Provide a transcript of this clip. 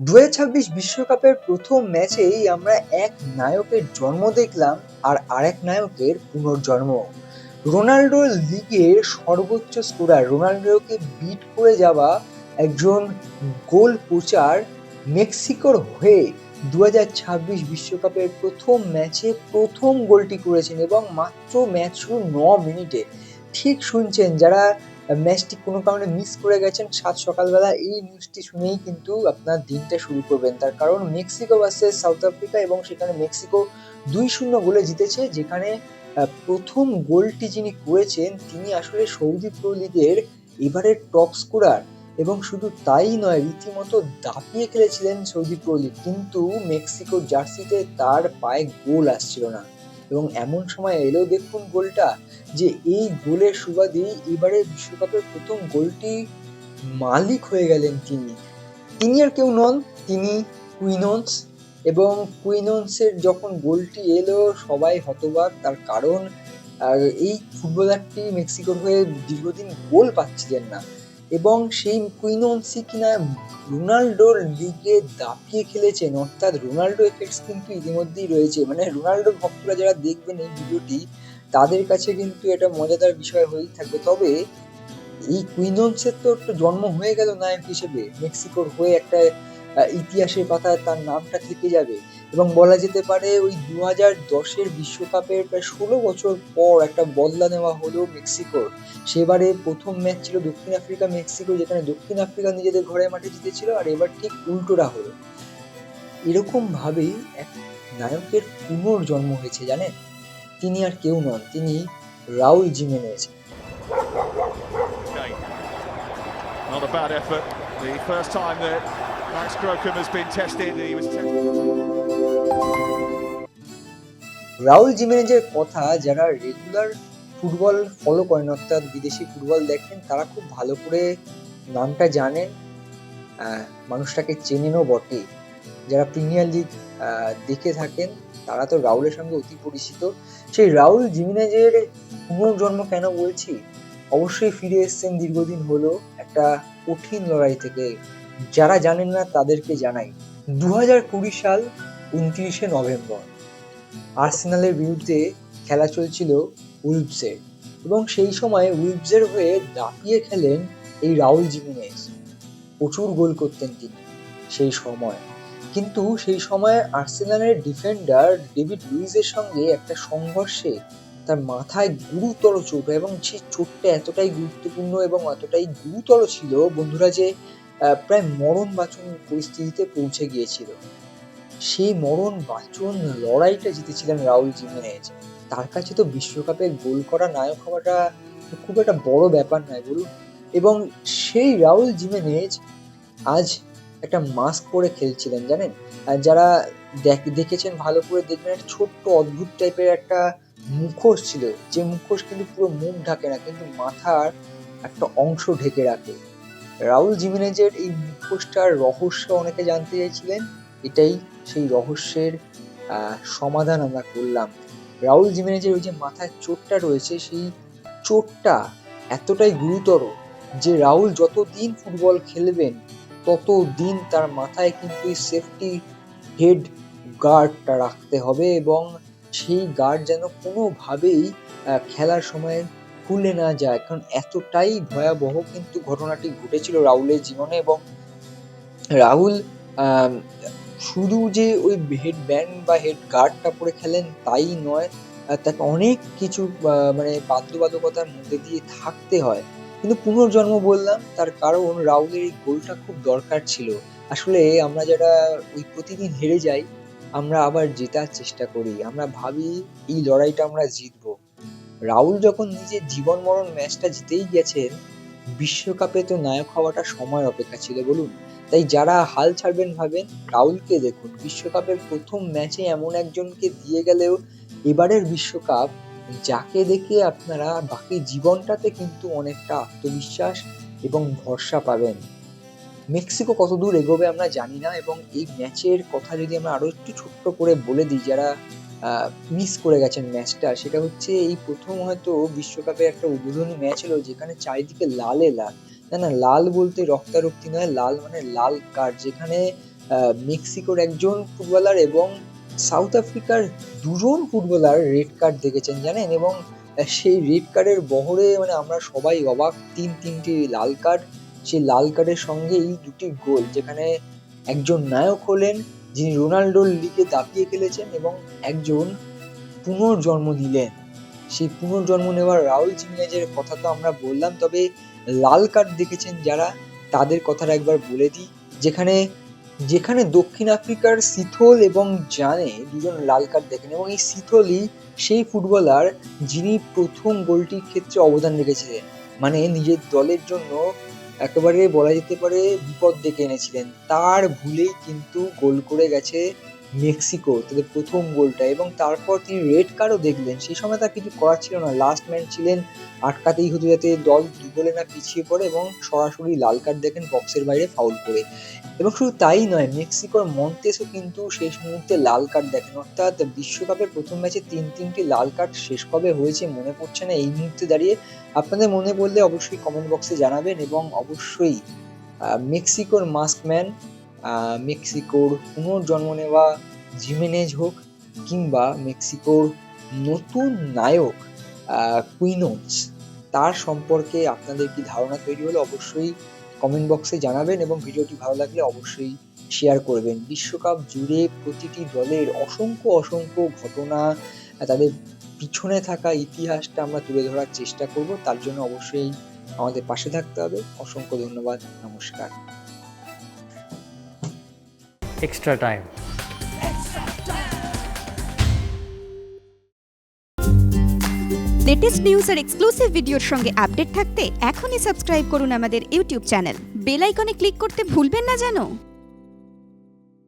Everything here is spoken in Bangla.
২০২৬ বিশ্বকাপের প্রথম ম্যাচেই আমরা এক নায়কের জন্ম দেখলাম আর আরেক নায়কের পুনর্জন্ম। রোনাল্ডো লিগের সর্বোচ্চ স্কোরার রোনাল্ডোকে বিট করে যাওয়া একজন গোল পোচার মেক্সিকোর হয়ে ২০২৬ বিশ্বকাপের প্রথম ম্যাচে প্রথম গোলটি করেছেন এবং মাত্র ম্যাচ শুরু ৯ মিনিটে। ঠিক শুনছেন, যারা ম্যাচটি কোনো কারণে মিস করে গেছেন সাত সকালবেলা, এই নিউজটি শুনেই কিন্তু আপনার দিনটা শুরু করবেন। তার কারণ মেক্সিকো ভার্সেস সাউথ আফ্রিকা এবং সেখানে মেক্সিকো ২-০ গোলে জিতেছে, যেখানে প্রথম গোলটি যিনি করেছেন তিনি আসলে সৌদি প্রো লিগের এবারের টপ স্কোরার। এবং শুধু তাই নয়, রীতিমতো দাপিয়ে খেলেছিলেন সৌদি প্রো লিগ, কিন্তু মেক্সিকোর জার্সিতে তার পায়ে গোল আসছিল না। এবং এমন সময় এলো দেখুন গোলটা, যে এই গোলের সুবাদেই এবারে বিশ্বকাপের প্রথম গোলটি মালিক হয়ে গেলেন তিনি। তিনি আর কেউ নন, তিনি কুইনোন্স। এবং কুইনোন্সের যখন গোলটি এলো সবাই হতবাক, তার কারণ এই ফুটবলারটি মেক্সিকোর হয়ে দীর্ঘদিন গোল পাচ্ছিলেন না। এবং সেই কুইনোন্সই কিনা রোনাল্ডোর লিগে দাপিয়ে খেলেছেন, অর্থাৎ রোনাল্ডো এফেক্টস কিন্তু ইতিমধ্যেই রয়েছে। মানে রোনাল্ডো ভক্তরা যারা দেখবেন এই ভিডিওটি, তাদের কাছে কিন্তু এটা মজাদার বিষয় হয়েই থাকবে। তবে এই কুইনোন্সের তো একটু জন্ম হয়ে গেল নায়ক হিসেবে, মেক্সিকোর হয়ে একটা ইতিহাসের পাতায় তার নামটা থেকে যাবে। এবং বলা যেতে পারে ওই ২০১০-এর বিশ্বকাপের প্রায় ১৬ বছর পর একটা বদলা নেওয়া হলো মেক্সিকোর। সেবারে প্রথম ম্যাচ ছিল দক্ষিণ আফ্রিকা মেক্সিকো, যেখানে দক্ষিণ আফ্রিকা নিজেদের ঘরের মাঠে জিতেছিল, আর এবার ঠিক উল্টোটা হলো। এরকম ভাবেই এক নায়কের পুনর্জন্ম হয়েছে, জানেন? তিনি আর কেউ নন, তিনি Raul Jimenez. Not a bad effort. The first time that Max Crocombe has been tested, he was tested. Raul জিমেনেজের কথা যারা রেগুলার ফুটবল ফলো করেন, অর্থাৎ বিদেশি ফুটবল দেখেন, তারা খুব ভালো করে নামটা জানেন, মানুষটাকে চেনেনও বটে। যারা প্রিমিয়ার লিগ দেখে থাকেন তারা তো রাউলের সঙ্গে অতি পরিচিত। সেই রাউল জিমেনেজের পুনর্জন্ম কেন বলছি, অবশ্যই ফিরে এসেছেন দীর্ঘদিন হলো একটা কঠিন লড়াই থেকে। যারা জানেন না তাদেরকে জানাই, ২০২০ সাল ২৯শে নভেম্বর আর্সেনালের বিরুদ্ধে খেলা চলছিল উলভসের, এবং সেই সময় উলভসের হয়ে দাপিয়ে খেলেন এই রাউল জিমেনেজ। প্রচুর গোল করতেন তিনি সেই সময়। কিন্তু সেই সময় আর্সেনালের ডিফেন্ডার ডেভিড লুইসের সঙ্গে একটা সংঘর্ষে তার মাথায় গুরুতর চোট হয়, এবং সেই চোটটা এতটাই গুরুত্বপূর্ণ এবং এতটাই গুরুতর ছিল বন্ধুরা, যে প্রায় মরণ বাঁচন পরিস্থিতিতে পৌঁছে গিয়েছিল। সেই মরণ বাঁচন লড়াইটা জিতেছিলেন রাউল জিমেনেজ। তার কাছে তো বিশ্বকাপে গোল করা নায়ক হওয়াটা খুব একটা বড় ব্যাপার নয়, বলুন। এবং সেই রাউল জিমেনেজ আজ একটা মাস্ক পরে খেলছিলেন, জানেন? আর যারা দেখেছেন ভালো করে দেখবেন, একটা ছোট্ট অদ্ভুত টাইপের একটা মুখোশ ছিল, যে মুখোশ কিন্তু পুরো মুখ ঢাকে না, কিন্তু মাথার একটা অংশ ঢেকে রাখে। রাউল জিমেনেজের এই মুখোশটার রহস্য অনেকে জানতে চাইছিলেন, এটাই সেই রহস্যের সমাধান আমরা করলাম। রাউল জিমেনেজের ওই যে মাথায় চোটটা রয়েছে, সেই চোটটা এতটাই গুরুতর যে রাউল যতদিন ফুটবল খেলবেন ততদিন তার মাথায় কিন্তু এই সেফটি হেড গার্ডটা রাখতে হবে, এবং সেই গার্ড যেন কোনোভাবেই খেলার সময় খুলে না যায়, কারণ এতটাই ভয়াবহ কিন্তু ঘটনাটি ঘটেছিল রাউলের জীবনে। এবং রাহুল আহ, শুধু যে ওই হেড ব্যান্ড বা হেড গার্ডটা পরে খেলেন তাই নয়, তাকে অনেক কিছু মানে বাধ্যবাধকতার মধ্যে দিয়ে থাকতে হয়। কিন্তু পুনর্জন্ম বললাম তার কারণ রাহুলের এই গোলটা খুব দরকার ছিল। আসলে আমরা যারা ওই প্রতিদিন হেরে যাই, আমরা আবার জেতার চেষ্টা করি, আমরা ভাবি এই লড়াইটা আমরা জিতবো। রাহুল যখন নিজের জীবন মরণ ম্যাচটা জিতেই গেছেন, বিশ্বকাপে তো নায়ক হওয়াটা সময়ের অপেক্ষা ছিল, বলুন। তাই যারা হাল ছাড়বেন ভাবেন, রাহুলকে দেখুন, বিশ্বকাপের প্রথম ম্যাচে এমন একজনকে দিয়ে গেলেও এবারের বিশ্বকাপ, যাকে দেখে আপনারা বাকি জীবনটাতে কিন্তু অনেকটা আত্মবিশ্বাস এবং ভরসা পাবেন। মেক্সিকো কতদূর এগোবে আমরা জানি না, এবং এই ম্যাচের কথা যদি আমরা আরো একটু ছোট্ট করে বলে দিই, যারা মিস করে গেছেন ম্যাচটা, সেটা হচ্ছে এই প্রথম হয়তো বিশ্বকাপে একটা উদ্বোধনী ম্যাচ হলো যেখানে চারিদিকে লালে লাল। না না, লাল বলতে রক্তারক্তি নয়, লাল মানে লাল কার্ড, যেখানে মেক্সিকোর একজন ফুটবলার এবং সাউথ আফ্রিকার দুজন ফুটবলার রেড কার্ড দেখেছেন জানেন, এবং সেই রেড কার্ডের বহরে মানে আমরা সবাই অবাক। তিনটি লাল কার্ড, সেই লাল কার্ডের সঙ্গে এই দুটি গোল, যেখানে একজন নায়ক হলেন যিনি রোনাল্ডোর লিগে দাপিয়ে খেলেছেন এবং একজন পুনর্জন্ম নিলেন। সেই পুনর্জন্ম নেওয়ার রাউল জিমেনেজের কথা তো আমরা বললাম, তবে লাল কার্ড দেখেছেন যারা তাদের কথাটা একবার বলে দিই। যেখানে দক্ষিণ আফ্রিকার সিথল এবং জানে দুজন লাল কার্ড দেখেন, এবং এই সিথলই সেই ফুটবলার যিনি প্রথম গোলটির ক্ষেত্রে অবদান রেখেছিলেন, মানে নিজের দলের জন্য একেবারে বলা যেতে পারে বিপদ ডেকে এনেছিলেন। তার ভুলেই কিন্তু গোল করে গেছে মেক্সিকো তাদের প্রথম গোলটা, এবং তারপর তিনি রেড কার্ডও দেখলেন। সেই সময় তার কিছু করার ছিল না, লাস্ট ম্যান ছিলেন, আটকাতেই হতো যাতে দল গোলে না পিছিয়ে পড়ে, এবং সরাসরি লাল কার্ড দেখেন বক্সের বাইরে ফাউল করে। এবং শুধু তাই নয়, মেক্সিকোর মন্তেসও কিন্তু শেষ মুহূর্তে লাল কার্ড দেখেন। অর্থাৎ বিশ্বকাপের প্রথম ম্যাচে তিনটি লাল কার্ড শেষ কবে হয়েছে মনে পড়ছে না এই মুহূর্তে দাঁড়িয়ে। আপনাদের মনে পড়লে অবশ্যই কমেন্ট বক্সে জানাবেন, এবং অবশ্যই মেক্সিকোর মাস্কম্যান, মেক্সিকোর পুনর্জন্ম নেওয়া জিমেনেজ হোক, কিংবা মেক্সিকোর নতুন নায়ক কুইনোজ, তার সম্পর্কে আপনাদের কি ধারণা তৈরি হলো অবশ্যই কমেন্ট বক্সে জানাবেন, এবং ভিডিওটি ভালো লাগলে অবশ্যই শেয়ার করবেন। বিশ্বকাপ জুড়ে প্রতিটি দলের অসংখ্য ঘটনা, তাদের পিছনে থাকা ইতিহাসটা আমরা তুলে ধরার চেষ্টা করব। তার জন্য অবশ্যই আমাদের পাশে থাকতে হবে। অসংখ্য ধন্যবাদ, নমস্কার। Extra time. লেটেস্ট নিউজ আর এক্সক্লুসিভ ভিডিওর সঙ্গে আপডেট থাকতে এখনই সাবস্ক্রাইব করুন আমাদের ইউটিউব চ্যানেল। বেল আইকনে ক্লিক করতে ভুলবেন না যেন।